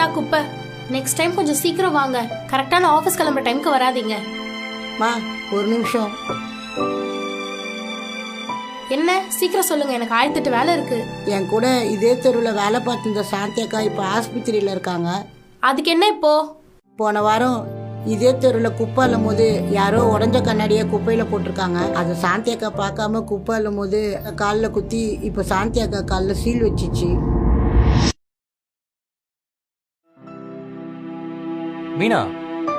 இந்தா குப்பை. Next time கொஞ்சம் சீக்கிரம் வாங்க. கரெக்டான ஆஃபீஸ் கிளம்புற டைம்க்கு வராதீங்க. மா ஒரு நிமிஷம். என்ன சீக்கிரம் சொல்லுங்க, எனக்கு 1008 வேலை இருக்கு. என் கூட இதே தெருவில் வேலை பார்த்துருந்த சாந்தி அக்கா இப்போ ஆஸ்பத்திரியில் இருக்காங்க. அதுக்கு என்ன இப்போ? போன வாரம் இதே தெருவில் குப்பை அள்ளும் போது யாரோ உடஞ்ச கண்ணாடியை குப்பையில் போட்டிருக்காங்க. அது சாந்தி அக்கா பார்க்காம குப்பை அள்ளும் போது காலில் குத்தி இப்போ சாந்தி அக்கா காலில் சீல் வச்சிச்சு. மீனா,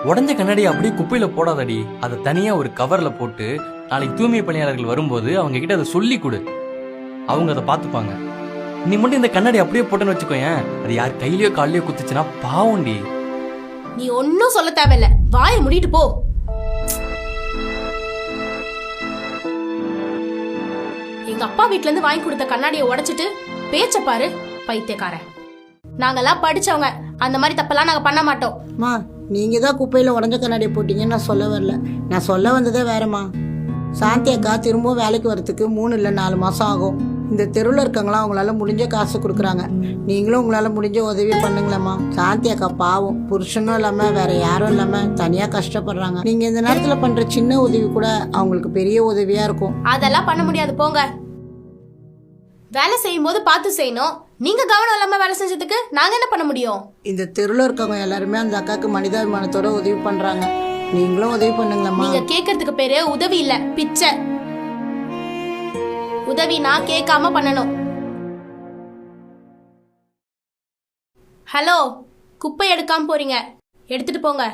உடஞ்ச கண்ணாடி அப்படியே குப்பையில போடாதடி. அதை தனியா ஒரு கவர்ல போட்டு நாளைக்கு தூய்மை பணியாளர்கள் வரும்போது அவங்க கிட்ட அதை சொல்லி கொடு. அவங்க அதை பார்த்துப்பாங்க. நீ மட்டும் இந்த கண்ணாடி அப்படியே போட்டேன்னு வச்சுக்கோயேன், அது யார் கையிலயோ காலிலயோ குத்துச்சுன்னா பாவண்டி. நீ ஒன்னும் சொல்ல தேவையில்ல, வாயை மூடிட்டு போ. எங்க அப்பா வீட்ல இருந்து வாங்கி கொடுத்த கண்ணாடியை உடைச்சிட்டு பேச்ச பாரு, பைத்தியக்காரன். நாங்கெல்லாம் படிச்சவங்க, அந்த மாதிரி தப்பெல்லாம் நாங்க பண்ண மாட்டோம். மா நீங்கள் தான் குப்பையில் உடஞ்ச கண்ணாடியை போட்டீங்கன்னு நான் சொல்ல வரல. நான் சொல்ல வந்ததே வேறம்மா. சாந்தி அக்கா திரும்பவும் வேலைக்கு வரத்துக்கு 3 இல்லை 4 மாதம் ஆகும். இந்த தெருவில் இருக்கவங்களாம் அவங்களால முடிஞ்ச காசு கொடுக்குறாங்க. நீங்களும் உங்களால் முடிஞ்ச உதவி பண்ணுங்களேம்மா. சாந்தி அக்கா பாவம், புருஷனும் இல்லாமல் வேற யாரும் இல்லாமல் தனியாக கஷ்டப்படுறாங்க. நீங்கள் இந்த நேரத்தில் பண்ணுற சின்ன உதவி கூட அவங்களுக்கு பெரிய உதவியாக இருக்கும். அதெல்லாம் பண்ண முடியாது, போங்க. வேலை செய்யும் போது பார்த்து செய்யணும். நீங்க கவனம் இல்லாம வேலை செஞ்சதுக்கு நாங்க என்ன பண்ண முடியும்? இந்த தெருவில் இருக்கவங்க எல்லாருமே அந்த அக்காவுக்கு மனிதாபிமானத்தோட உதவி பண்றாங்க. நீங்களும் உதவி பண்ணுங்களேம்மா. நீங்க கேட்கறதுக்கு பேரு உதவி இல்ல, பிச்சை. உதவி நான் கேட்காம பண்ணணும். ஹலோ, குப்பை எடுக்காம போறீங்க, எடுத்துட்டு போங்க.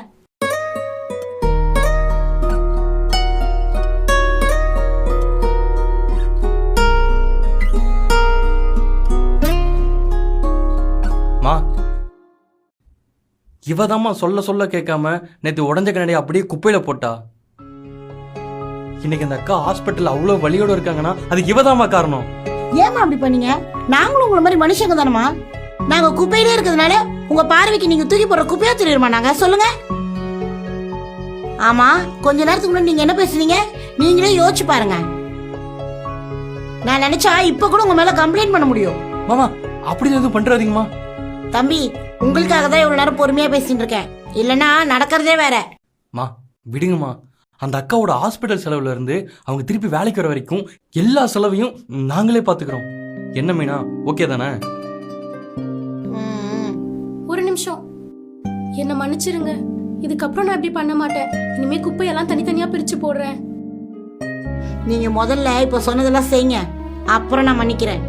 இவதாம்மா சொல்ல சொல்ல கேட்காம நேற்று உடஞ்ச கண்ணாடி அப்படியே குப்பையில போட்டா. இன்னைக்கு அந்த அக்கா ஹாஸ்பிட்டல் அவ்வளவு வலியோட இருக்காங்கன்னா அதுக்கு இவதாம்மா காரணம். ஏமா அப்படி பண்ணீங்க? நாங்களும் உங்களை மாதிரி மனுஷங்க தானமா. நாங்க குப்பையிலே இருக்கிறதுனால உங்க பார்வைக்கு நீங்க தூக்கி போடுற குப்பையா தெரியுமா? நாங்க சொல்லுங்க. ஆமா, கொஞ்ச நேரத்துக்கு முன்னாடி நீங்க என்ன பேசுறீங்க நீங்களே யோசிச்சு பாருங்க. நான் நினைச்சா இப்ப கூட உங்க மேல கம்ப்ளைண்ட் பண்ண முடியும். மாமா அப்படி எதுவும் பண்றாதீங்கம்மா. தம்பி, உங்களுக்காக தான் இவ்வளவு நேரம் பொறுமையா பேசிட்டு இருக்கேன், இல்லனா நடக்கிறதே வேற. மா விடுங்கம்மா. அந்த அக்காவோட ஹாஸ்பிட்டல் செலவுல இருந்து அவங்க திருப்பி வேலைக்கு வர வரைக்கும் எல்லா செலவையும் நாங்களே பாத்துக்கிறோம். என்ன மீனா, ஓகே தானே? ஒரு நிமிஷம், என்ன மன்னிச்சிருங்க. இதுக்கப்புறம் நான் இப்படி பண்ண மாட்டேன். இனிமே குப்பையெல்லாம் தனித்தனியா பிரிச்சு போடுறேன். நீங்க முதல்ல இப்ப சொன்னதெல்லாம் செய்யுங்க, அப்புறம் நான் மன்னிக்கிறேன்.